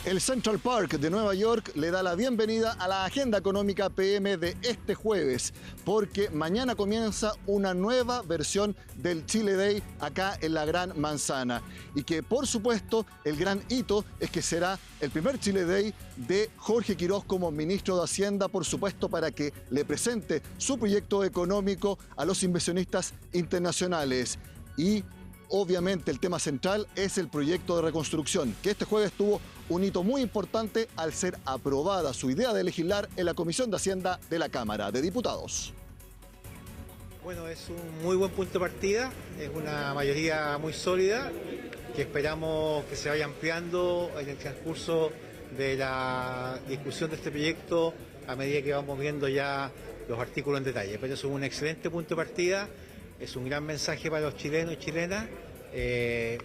El Central Park de Nueva York le da la bienvenida a la agenda económica PM de este jueves, porque mañana comienza una nueva versión del Chile Day acá en la Gran Manzana. Y que, por supuesto, el gran hito es que será el primer Chile Day de Jorge Quirós como ministro de Hacienda, por supuesto, para que le presente su proyecto económico a los inversionistas internacionales. Y obviamente el tema central es el proyecto de reconstrucción, que este jueves tuvo un hito muy importante al ser aprobada su idea de legislar en la Comisión de Hacienda de la Cámara de Diputados. Bueno, es un muy buen punto de partida, es una mayoría muy sólida que esperamos que se vaya ampliando en el transcurso de la discusión de este proyecto a medida que vamos viendo ya los artículos en detalle. Pero es un excelente punto de partida, es un gran mensaje para los chilenos y chilenas,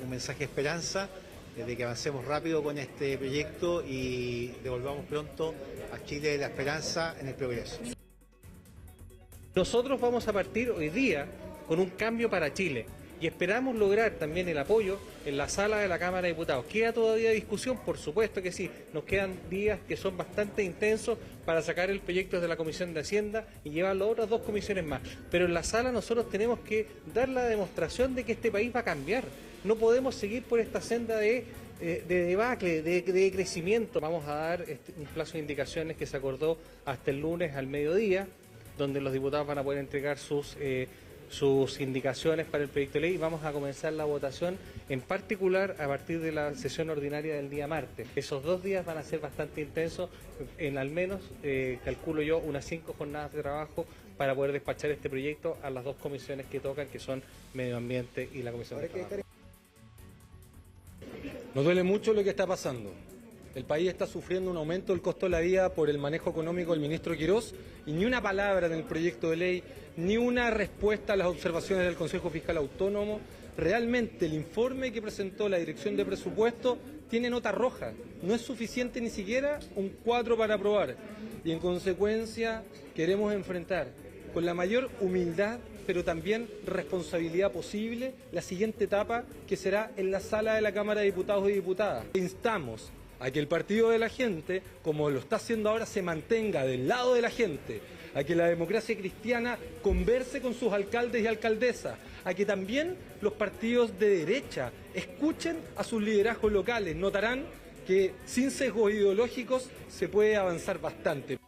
un mensaje de esperanza, de que avancemos rápido con este proyecto y devolvamos pronto a Chile la esperanza en el progreso. Nosotros vamos a partir hoy día con un cambio para Chile y esperamos lograr también el apoyo en la sala de la Cámara de Diputados. ¿Queda todavía discusión? Por supuesto que sí. Nos quedan días que son bastante intensos para sacar el proyecto de la Comisión de Hacienda y llevarlo a otras dos comisiones más. Pero en la sala nosotros tenemos que dar la demostración de que este país va a cambiar. No podemos seguir por esta senda de debacle, de crecimiento. Vamos a dar un plazo de indicaciones que se acordó hasta el lunes al mediodía, donde los diputados van a poder entregar sus indicaciones para el proyecto de ley y vamos a comenzar la votación en particular a partir de la sesión ordinaria del día martes. Esos 2 días van a ser bastante intensos, en al menos, calculo yo, unas 5 jornadas de trabajo para poder despachar este proyecto a las 2 comisiones que tocan, que son Medio Ambiente y la Comisión de Trabajo. Nos duele mucho lo que está pasando. El país está sufriendo un aumento del costo de la vida por el manejo económico del ministro Quirós y ni una palabra en el proyecto de ley, ni una respuesta a las observaciones del Consejo Fiscal Autónomo. Realmente el informe que presentó la Dirección de Presupuesto tiene nota roja. No es suficiente ni siquiera un 4 para aprobar. Y en consecuencia queremos enfrentar con la mayor humildad, pero también responsabilidad posible, la siguiente etapa que será en la sala de la Cámara de Diputados y Diputadas. Instamos a que el partido de la gente, como lo está haciendo ahora, se mantenga del lado de la gente, a que la democracia cristiana converse con sus alcaldes y alcaldesas, a que también los partidos de derecha escuchen a sus liderazgos locales. Notarán que sin sesgos ideológicos se puede avanzar bastante.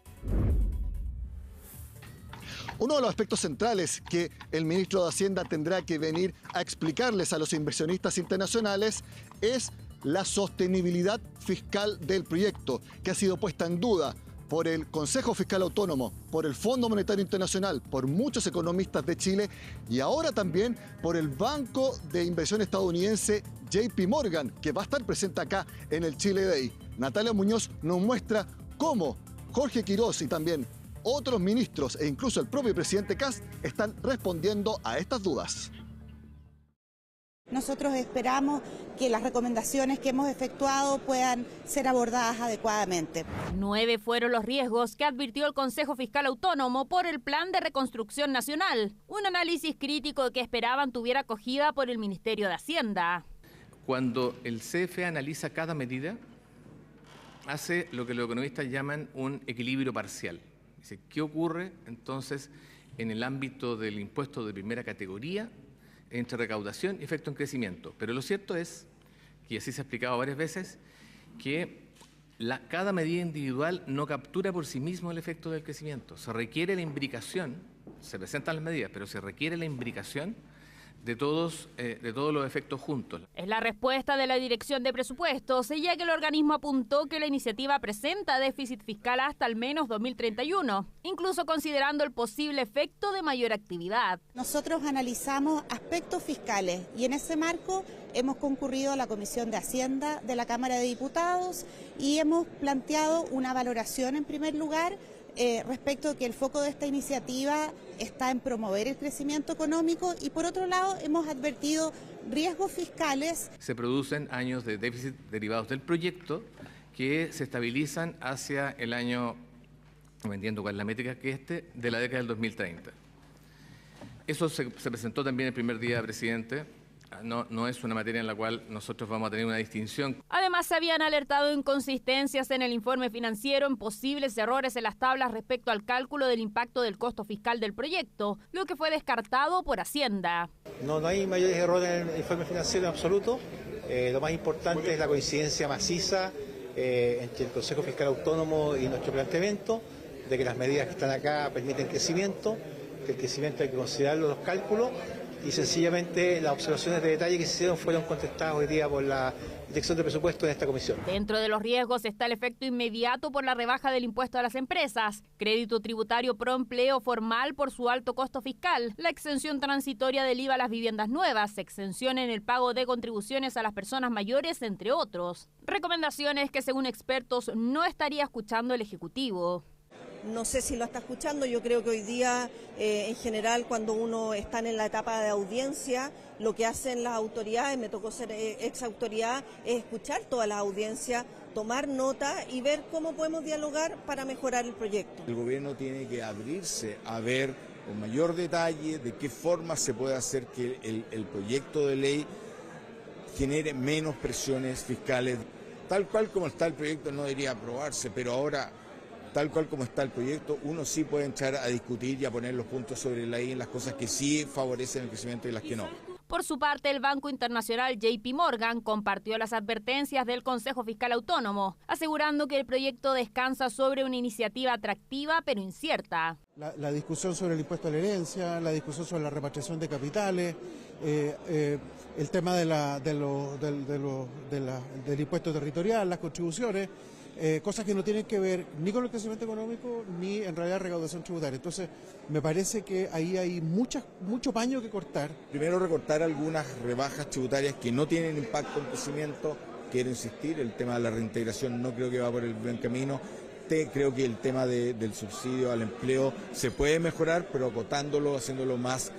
Uno de los aspectos centrales que el ministro de Hacienda tendrá que venir a explicarles a los inversionistas internacionales es la sostenibilidad fiscal del proyecto, que ha sido puesta en duda por el Consejo Fiscal Autónomo, por el Fondo Monetario Internacional, por muchos economistas de Chile y ahora también por el banco de inversión estadounidense JP Morgan, que va a estar presente acá en el Chile Day. Natalia Muñoz nos muestra cómo Jorge Quirós y también otros ministros e incluso el propio presidente Kast están respondiendo a estas dudas. Nosotros esperamos que las recomendaciones que hemos efectuado puedan ser abordadas adecuadamente. 9 fueron los riesgos que advirtió el Consejo Fiscal Autónomo por el Plan de Reconstrucción Nacional, un análisis crítico que esperaban tuviera acogida por el Ministerio de Hacienda. Cuando el CFE analiza cada medida, hace lo que los economistas llaman un equilibrio parcial. Dice, ¿qué ocurre entonces en el ámbito del impuesto de primera categoría entre recaudación y efecto en crecimiento? Pero lo cierto es, y así se ha explicado varias veces, que cada medida individual no captura por sí mismo el efecto del crecimiento. Se requiere la imbricación, se presentan las medidas, pero se requiere la imbricación de todos los efectos juntos. Es la respuesta de la Dirección de Presupuestos, ya que el organismo apuntó que la iniciativa presenta déficit fiscal hasta al menos 2031, incluso considerando el posible efecto de mayor actividad. Nosotros analizamos aspectos fiscales y en ese marco hemos concurrido a la Comisión de Hacienda de la Cámara de Diputados y hemos planteado una valoración en primer lugar respecto a que el foco de esta iniciativa está en promover el crecimiento económico y por otro lado hemos advertido riesgos fiscales. Se producen años de déficit derivados del proyecto que se estabilizan hacia el año, no entiendo cuál es la métrica que de la década del 2030. Eso se presentó también el primer día, presidente, No es una materia en la cual nosotros vamos a tener una distinción. Además, se habían alertado inconsistencias en el informe financiero en posibles errores en las tablas respecto al cálculo del impacto del costo fiscal del proyecto, lo que fue descartado por Hacienda. No hay mayores errores en el informe financiero en absoluto. Lo más importante es la coincidencia maciza entre el Consejo Fiscal Autónomo y nuestro planteamiento, de que las medidas que están acá permiten crecimiento, que el crecimiento hay que considerarlo en los cálculos, y sencillamente las observaciones de detalle que se hicieron fueron contestadas hoy día por la Dirección de Presupuesto en esta comisión. Dentro de los riesgos está el efecto inmediato por la rebaja del impuesto a las empresas, crédito tributario pro empleo formal por su alto costo fiscal, la exención transitoria del IVA a las viviendas nuevas, exención en el pago de contribuciones a las personas mayores, entre otros. Recomendaciones que, según expertos, no estaría escuchando el Ejecutivo. No sé si lo está escuchando. Yo creo que hoy día, en general, cuando uno está en la etapa de audiencia, lo que hacen las autoridades, me tocó ser ex autoridad, es escuchar todas las audiencias, tomar nota y ver cómo podemos dialogar para mejorar el proyecto. El gobierno tiene que abrirse a ver con mayor detalle de qué forma se puede hacer que el proyecto de ley genere menos presiones fiscales. Tal cual como está el proyecto no debería aprobarse, pero ahora, tal cual como está el proyecto, uno sí puede entrar a discutir y a poner los puntos sobre la I en las cosas que sí favorecen el crecimiento y las que no. Por su parte, el Banco Internacional JP Morgan compartió las advertencias del Consejo Fiscal Autónomo, asegurando que el proyecto descansa sobre una iniciativa atractiva pero incierta. La discusión sobre el impuesto a la herencia, la discusión sobre la repatriación de capitales, el tema del impuesto territorial, las contribuciones, cosas que no tienen que ver ni con el crecimiento económico ni en realidad recaudación tributaria. Entonces, me parece que ahí hay mucho paño que cortar. Primero, recortar algunas rebajas tributarias que no tienen impacto en crecimiento. Quiero insistir, el tema de la reintegración no creo que va por el buen camino. Creo que el tema del subsidio al empleo se puede mejorar, pero acotándolo, haciéndolo más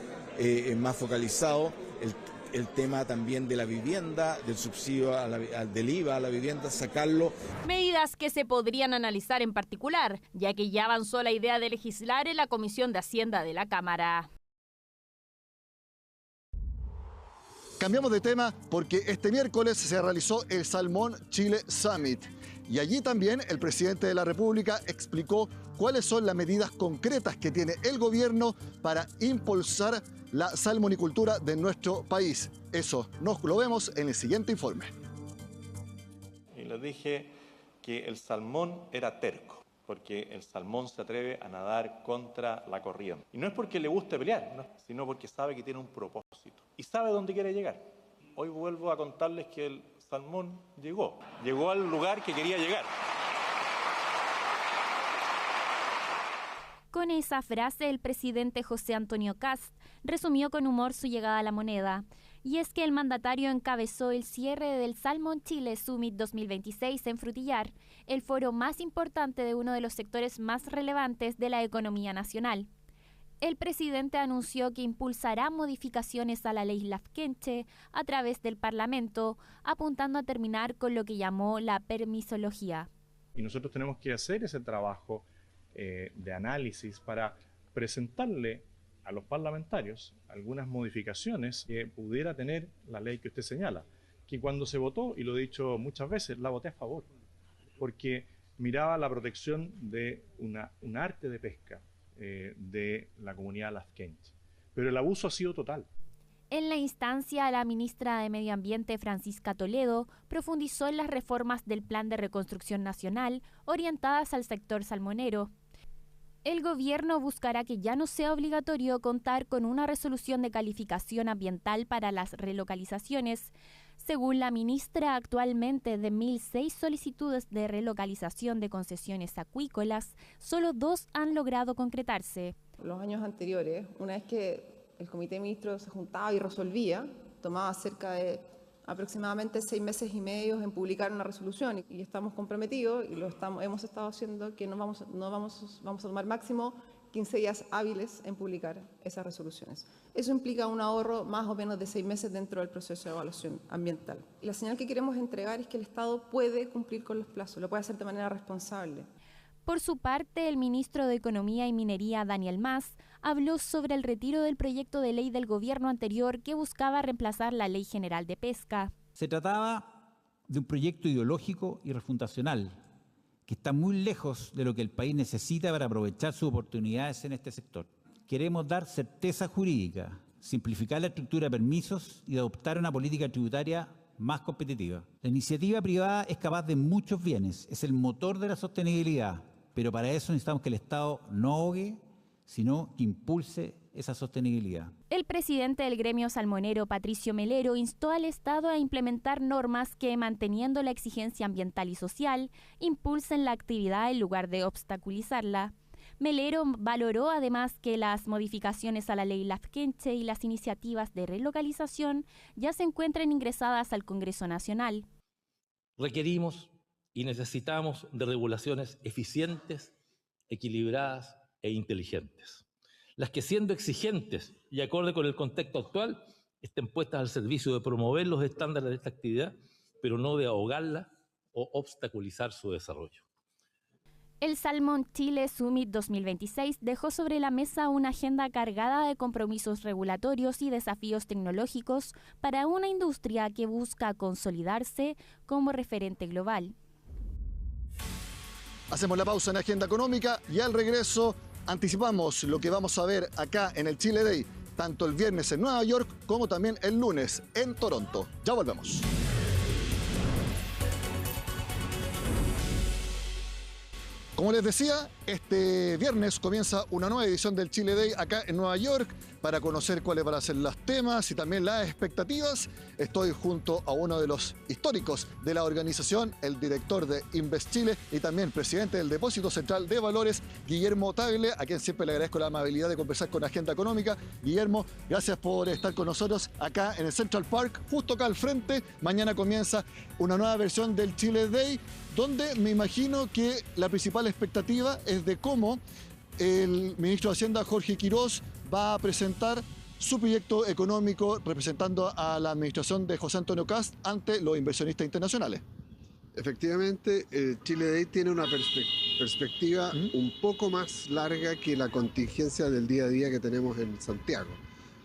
focalizado. El tema también de la vivienda, del subsidio del IVA a la vivienda, sacarlo. Medidas que se podrían analizar en particular, ya que ya avanzó la idea de legislar en la Comisión de Hacienda de la Cámara. Cambiamos de tema porque este miércoles se realizó el Salmón Chile Summit. Y allí también el presidente de la República explicó cuáles son las medidas concretas que tiene el gobierno para impulsar la salmonicultura de nuestro país. Eso nos lo vemos en el siguiente informe. Y les dije que el salmón era terco, porque el salmón se atreve a nadar contra la corriente. Y no es porque le guste pelear, no, sino porque sabe que tiene un propósito y sabe dónde quiere llegar. Hoy vuelvo a contarles que el salmón llegó al lugar que quería llegar. Con esa frase, el presidente José Antonio Kast resumió con humor su llegada a la moneda. Y es que el mandatario encabezó el cierre del Salmon Chile Summit 2026 en Frutillar, el foro más importante de uno de los sectores más relevantes de la economía nacional. El presidente anunció que impulsará modificaciones a la ley Lafkenche a través del Parlamento, apuntando a terminar con lo que llamó la permisología. Y nosotros tenemos que hacer ese trabajo de análisis para presentarle a los parlamentarios algunas modificaciones que pudiera tener la ley que usted señala, que cuando se votó, y lo he dicho muchas veces, la voté a favor, porque miraba la protección de un arte de pesca de la comunidad lafkenche, pero el abuso ha sido total. En la instancia, la ministra de Medio Ambiente, Francisca Toledo, profundizó en las reformas del Plan de Reconstrucción Nacional orientadas al sector salmonero. El gobierno buscará que ya no sea obligatorio contar con una resolución de calificación ambiental para las relocalizaciones. Según la ministra, actualmente de 1.006 solicitudes de relocalización de concesiones acuícolas, solo 2 han logrado concretarse. Los años anteriores, una vez que el comité de ministros se juntaba y resolvía, tomaba cerca de aproximadamente 6 meses y medio en publicar una resolución, y estamos comprometidos y hemos estado haciendo que vamos a tomar máximo 15 días hábiles en publicar esas resoluciones. Eso implica un ahorro más o menos de 6 meses dentro del proceso de evaluación ambiental. Y la señal que queremos entregar es que el Estado puede cumplir con los plazos, lo puede hacer de manera responsable. Por su parte, el ministro de Economía y Minería, Daniel Mas, habló sobre el retiro del proyecto de ley del gobierno anterior que buscaba reemplazar la Ley General de Pesca. Se trataba de un proyecto ideológico y refundacional que está muy lejos de lo que el país necesita para aprovechar sus oportunidades en este sector. Queremos dar certeza jurídica, simplificar la estructura de permisos y adoptar una política tributaria más competitiva. La iniciativa privada es capaz de muchos bienes, es el motor de la sostenibilidad, pero para eso necesitamos que el Estado no ahogue, sino que impulse esa sostenibilidad. El presidente del gremio salmonero, Patricio Melero, instó al Estado a implementar normas que, manteniendo la exigencia ambiental y social, impulsen la actividad en lugar de obstaculizarla. Melero valoró además que las modificaciones a la ley Lafkenche y las iniciativas de relocalización ya se encuentran ingresadas al Congreso Nacional. Requerimos y necesitamos de regulaciones eficientes, equilibradas e inteligentes. Las que, siendo exigentes y acorde con el contexto actual, estén puestas al servicio de promover los estándares de esta actividad, pero no de ahogarla o obstaculizar su desarrollo. El Salmon Chile Summit 2026 dejó sobre la mesa una agenda cargada de compromisos regulatorios y desafíos tecnológicos para una industria que busca consolidarse como referente global. Hacemos la pausa en Agenda Económica y al regreso anticipamos lo que vamos a ver acá en el Chile Day, tanto el viernes en Nueva York como también el lunes en Toronto. Ya volvemos. Como les decía, este viernes comienza una nueva edición del Chile Day acá en Nueva York. Para conocer cuáles van a ser los temas y también las expectativas, estoy junto a uno de los históricos de la organización, el director de Invest Chile y también presidente del Depósito Central de Valores, Guillermo Tagle, a quien siempre le agradezco la amabilidad de conversar con Agenda Económica. Guillermo, gracias por estar con nosotros acá en el Central Park, justo acá al frente. Mañana comienza una nueva versión del Chile Day, donde me imagino que la principal expectativa es de cómo el ministro de Hacienda, Jorge Quirós, va a presentar su proyecto económico representando a la administración de José Antonio Kast ante los inversionistas internacionales. Efectivamente, el Chile Day tiene una perspectiva un poco más larga que la contingencia del día a día que tenemos en Santiago.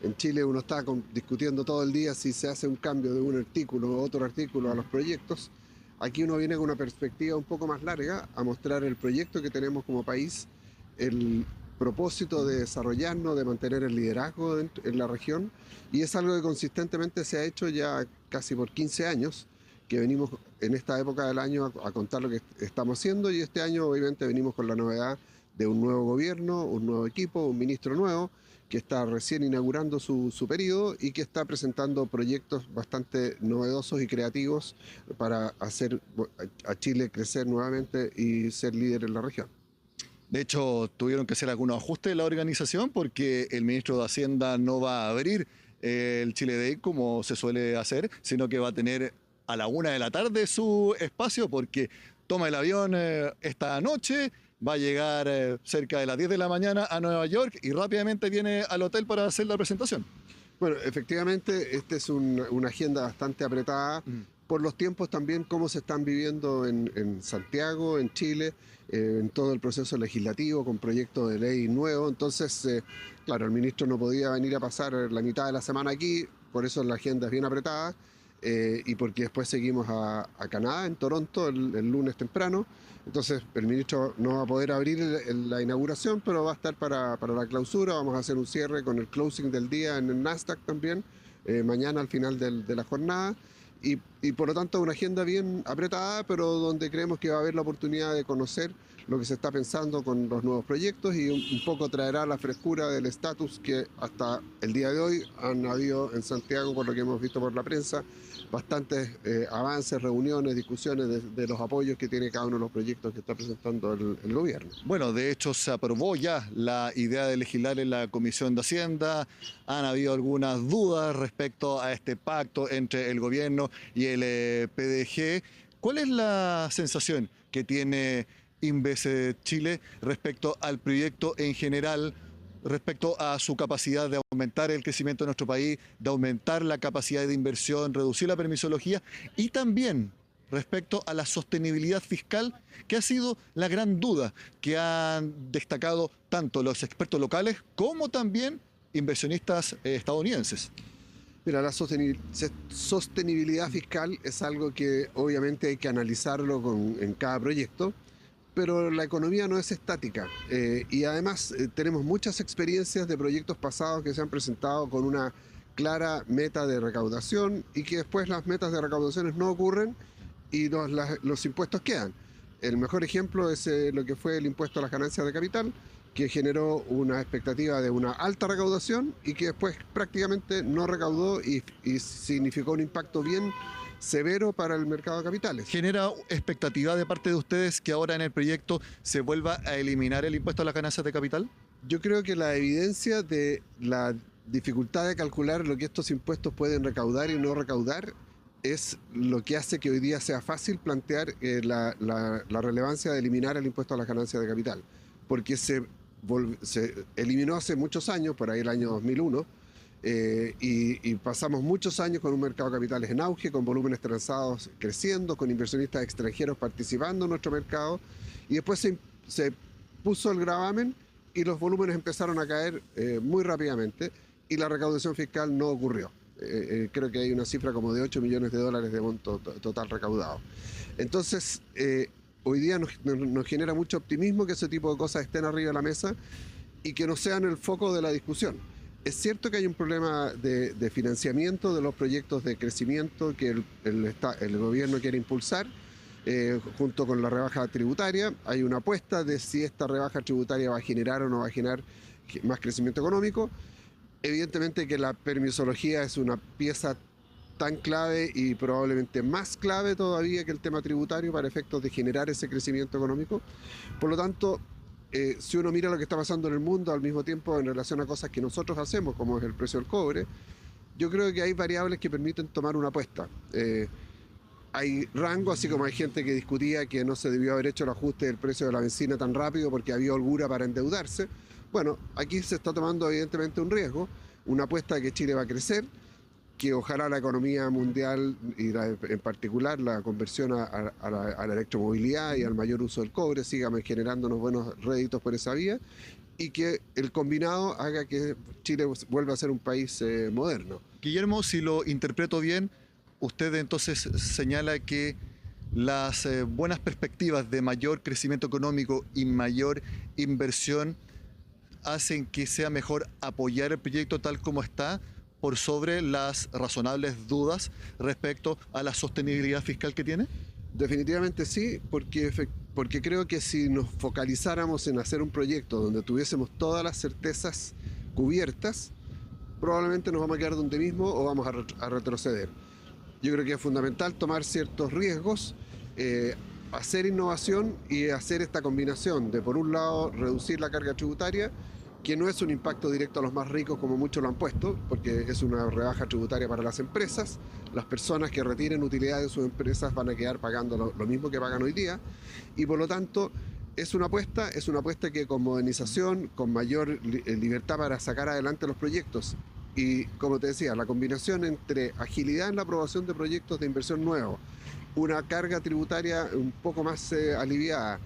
En Chile uno está discutiendo todo el día si se hace un cambio de un artículo o otro artículo a los proyectos. Aquí uno viene con una perspectiva un poco más larga a mostrar el proyecto que tenemos como país, el propósito de desarrollarnos, de mantener el liderazgo en la región, y es algo que consistentemente se ha hecho ya casi por 15 años, que venimos en esta época del año a contar lo que estamos haciendo, y este año obviamente venimos con la novedad de un nuevo gobierno, un nuevo equipo, un ministro nuevo, que está recién inaugurando su periodo y que está presentando proyectos bastante novedosos y creativos para hacer a Chile crecer nuevamente y ser líder en la región. De hecho, tuvieron que hacer algunos ajustes en la organización porque el ministro de Hacienda no va a abrir el Chile Day como se suele hacer, sino que va a tener a la 1 de la tarde su espacio porque toma el avión esta noche, va a llegar cerca de las 10 de la mañana a Nueva York y rápidamente viene al hotel para hacer la presentación. Bueno, efectivamente, esta es una agenda bastante apretada por los tiempos también, cómo se están viviendo en Santiago, en Chile, en todo el proceso legislativo con proyectos de ley nuevo. Entonces, claro, el ministro no podía venir a pasar la mitad de la semana aquí, por eso la agenda es bien apretada, y porque después seguimos a Canadá, en Toronto, el lunes temprano. Entonces, el ministro no va a poder abrir la inauguración, pero va a estar para la clausura. Vamos a hacer un cierre con el closing del día en el Nasdaq también, mañana al final de la jornada. Y por lo tanto una agenda bien apretada, pero donde creemos que va a haber la oportunidad de conocer lo que se está pensando con los nuevos proyectos y un poco traerá la frescura del estatus que hasta el día de hoy han habido en Santiago, por lo que hemos visto por la prensa, bastantes avances, reuniones, discusiones de los apoyos que tiene cada uno de los proyectos que está presentando el gobierno. Bueno, de hecho se aprobó ya la idea de legislar en la Comisión de Hacienda. Han habido algunas dudas respecto a este pacto entre el gobierno y el PDG. ¿Cuál es la sensación que tiene Invest Chile respecto al proyecto en general, respecto a su capacidad de aumentar el crecimiento de nuestro país, de aumentar la capacidad de inversión, reducir la permisología y también respecto a la sostenibilidad fiscal, que ha sido la gran duda que han destacado tanto los expertos locales como también inversionistas estadounidenses. Mira, la sostenibilidad fiscal es algo que obviamente hay que analizarlo en cada proyecto, pero la economía no es estática y además tenemos muchas experiencias de proyectos pasados que se han presentado con una clara meta de recaudación y que después las metas de recaudaciones no ocurren y los impuestos quedan. El mejor ejemplo es lo que fue el impuesto a las ganancias de capital, que generó una expectativa de una alta recaudación y que después prácticamente no recaudó y significó un impacto bien severo para el mercado de capitales. ¿Genera expectativa de parte de ustedes que ahora en el proyecto se vuelva a eliminar el impuesto a las ganancias de capital? Yo creo que la evidencia de la dificultad de calcular lo que estos impuestos pueden recaudar y no recaudar es lo que hace que hoy día sea fácil plantear la relevancia de eliminar el impuesto a las ganancias de capital, porque se eliminó hace muchos años, por ahí el año 2001, y pasamos muchos años con un mercado de capitales en auge, con volúmenes transados creciendo, con inversionistas extranjeros participando en nuestro mercado, y después se puso el gravamen y los volúmenes empezaron a caer muy rápidamente y la recaudación fiscal no ocurrió. Creo que hay una cifra como de 8 millones de dólares de monto total recaudado. Entonces, hoy día nos genera mucho optimismo que ese tipo de cosas estén arriba de la mesa y que no sean el foco de la discusión. Es cierto que hay un problema de financiamiento de los proyectos de crecimiento que el gobierno quiere impulsar, junto con la rebaja tributaria. Hay una apuesta de si esta rebaja tributaria va a generar o no va a generar más crecimiento económico. Evidentemente que la permisología es una pieza tan clave y probablemente más clave todavía que el tema tributario para efectos de generar ese crecimiento económico. Por lo tanto, si uno mira lo que está pasando en el mundo al mismo tiempo en relación a cosas que nosotros hacemos, como es el precio del cobre, yo creo que hay variables que permiten tomar una apuesta. Hay rango, así como hay gente que discutía que no se debió haber hecho el ajuste del precio de la benzina tan rápido porque había holgura para endeudarse. Bueno, aquí se está tomando evidentemente un riesgo, una apuesta de que Chile va a crecer, que ojalá la economía mundial y en particular la conversión a la electromovilidad y al mayor uso del cobre siga generando unos buenos réditos por esa vía y que el combinado haga que Chile vuelva a ser un país moderno. Guillermo, si lo interpreto bien, usted entonces señala que las buenas perspectivas de mayor crecimiento económico y mayor inversión hacen que sea mejor apoyar el proyecto tal como está por sobre las razonables dudas respecto a la sostenibilidad fiscal que tiene? Definitivamente sí, porque creo que si nos focalizáramos en hacer un proyecto donde tuviésemos todas las certezas cubiertas, probablemente nos vamos a quedar donde mismo o vamos a retroceder. Yo creo que es fundamental tomar ciertos riesgos, hacer innovación y hacer esta combinación de, por un lado, reducir la carga tributaria, que no es un impacto directo a los más ricos como muchos lo han puesto, porque es una rebaja tributaria para las empresas. Las personas que retiren utilidades de sus empresas van a quedar pagando lo mismo que pagan hoy día, y por lo tanto es una apuesta que con modernización, con mayor libertad para sacar adelante los proyectos, y como te decía, la combinación entre agilidad en la aprobación de proyectos de inversión nuevos, una carga tributaria un poco más aliviada,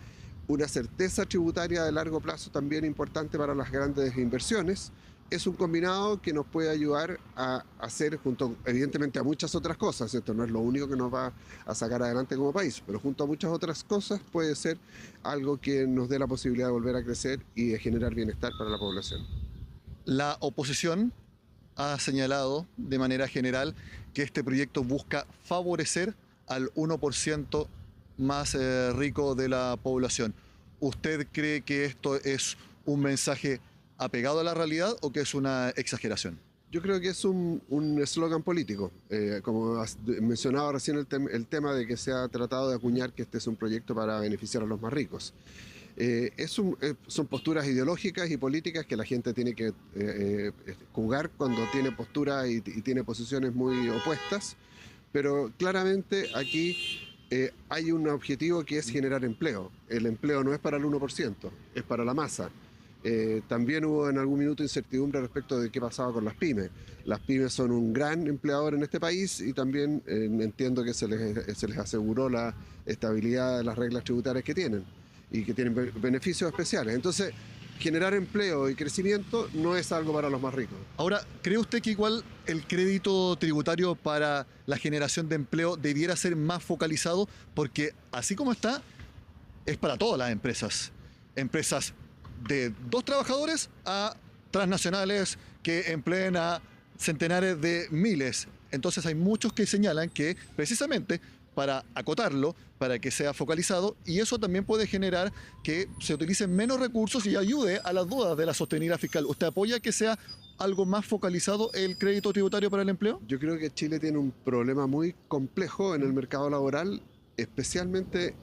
una certeza tributaria de largo plazo también importante para las grandes inversiones, es un combinado que nos puede ayudar a hacer, junto evidentemente a muchas otras cosas, esto no es lo único que nos va a sacar adelante como país, pero junto a muchas otras cosas puede ser algo que nos dé la posibilidad de volver a crecer y de generar bienestar para la población. La oposición ha señalado de manera general que este proyecto busca favorecer al 1% más rico de la población. ¿Usted cree que esto es un mensaje apegado a la realidad o que es una exageración? Yo creo que es un eslogan político. Como mencionaba recién el tema de que se ha tratado de acuñar que este es un proyecto para beneficiar a los más ricos. Son posturas ideológicas y políticas que la gente tiene que jugar cuando tiene posturas y tiene posiciones muy opuestas, pero claramente aquí hay un objetivo que es generar empleo. El empleo no es para el 1%, es para la masa. También hubo en algún minuto incertidumbre respecto de qué pasaba con las pymes. Las pymes son un gran empleador en este país y también entiendo que se les aseguró la estabilidad de las reglas tributarias que tienen y que tienen beneficios especiales. Entonces, generar empleo y crecimiento no es algo para los más ricos. Ahora, ¿cree usted que igual el crédito tributario para la generación de empleo debiera ser más focalizado? Porque así como está, es para todas las empresas. Empresas de 2 trabajadores a transnacionales que empleen a centenares de miles. Entonces hay muchos que señalan que precisamente para acotarlo, para que sea focalizado, y eso también puede generar que se utilicen menos recursos y ayude a las dudas de la sostenibilidad fiscal. ¿Usted apoya que sea algo más focalizado el crédito tributario para el empleo? Yo creo que Chile tiene un problema muy complejo en el mercado laboral, especialmente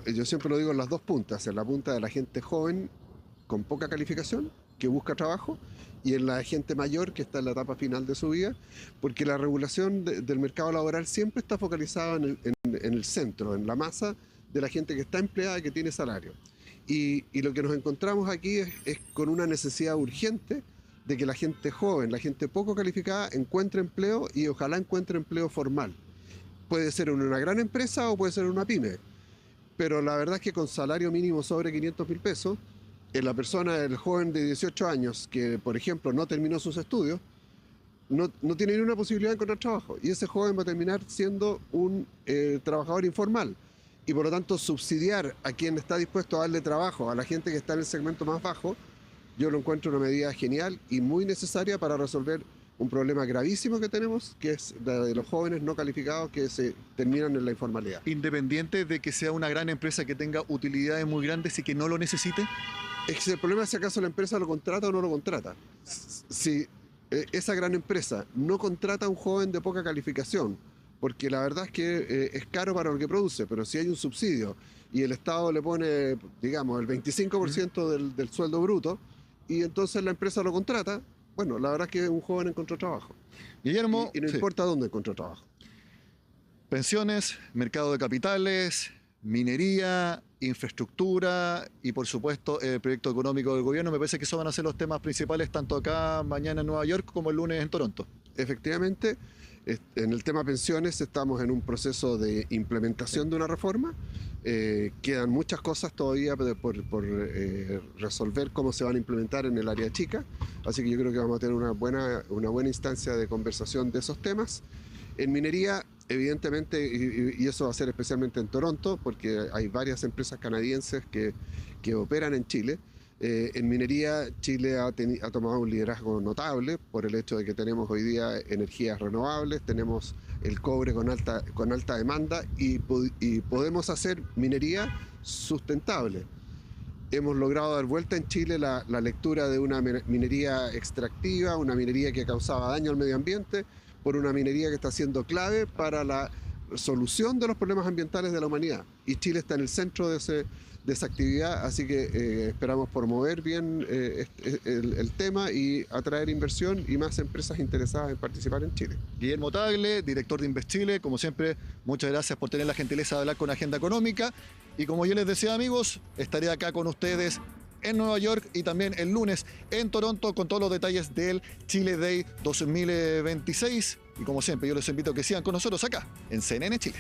yo siempre lo digo en las 2 puntas, en la punta de la gente joven con poca calificación que busca trabajo y en la gente mayor que está en la etapa final de su vida, porque la regulación del mercado laboral siempre está focalizada en el centro, en la masa de la gente que está empleada y que tiene salario. Y lo que nos encontramos aquí es con una necesidad urgente de que la gente joven, la gente poco calificada encuentre empleo y ojalá encuentre empleo formal. Puede ser en una gran empresa o puede ser en una pyme, pero la verdad es que con salario mínimo sobre 500.000 pesos, la persona, el joven de 18 años que, por ejemplo, no terminó sus estudios, no tiene ni una posibilidad de encontrar trabajo. Y ese joven va a terminar siendo un trabajador informal. Y por lo tanto, subsidiar a quien está dispuesto a darle trabajo a la gente que está en el segmento más bajo, yo lo encuentro una medida genial y muy necesaria para resolver un problema gravísimo que tenemos, que es la de los jóvenes no calificados que se terminan en la informalidad. Independiente de que sea una gran empresa que tenga utilidades muy grandes y que no lo necesite. El problema es si acaso la empresa lo contrata o no lo contrata. Si esa gran empresa no contrata a un joven de poca calificación, porque la verdad es que es caro para lo que produce, pero si hay un subsidio y el Estado le pone, digamos, el 25% del sueldo bruto, y entonces la empresa lo contrata, bueno, la verdad es que un joven encontró trabajo. Guillermo, y no importa dónde encontró trabajo. Pensiones, mercado de capitales, minería, infraestructura y por supuesto el proyecto económico del gobierno. Me parece que esos van a ser los temas principales tanto acá mañana en Nueva York como el lunes en Toronto. Efectivamente, en el tema pensiones estamos en un proceso de implementación de una reforma. Quedan muchas cosas todavía por resolver cómo se van a implementar en el área chica, así que yo creo que vamos a tener una buena instancia de conversación de esos temas. En minería, evidentemente, y eso va a ser especialmente en Toronto, porque hay varias empresas canadienses que operan en Chile. En minería, Chile ha tomado un liderazgo notable por el hecho de que tenemos hoy día energías renovables, tenemos el cobre con alta demanda y podemos hacer minería sustentable. Hemos logrado dar vuelta en Chile la lectura de una minería extractiva, una minería que causaba daño al medio ambiente, por una minería que está siendo clave para la solución de los problemas ambientales de la humanidad. Y Chile está en el centro de esa actividad, así que esperamos promover bien el tema y atraer inversión y más empresas interesadas en participar en Chile. Guillermo Tagle, director de Invest Chile, como siempre, muchas gracias por tener la gentileza de hablar con Agenda Económica. Y como yo les decía, amigos, estaré acá con ustedes en Nueva York y también el lunes en Toronto con todos los detalles del Chile Day 2026. Y como siempre, yo les invito a que sigan con nosotros acá en CNN Chile.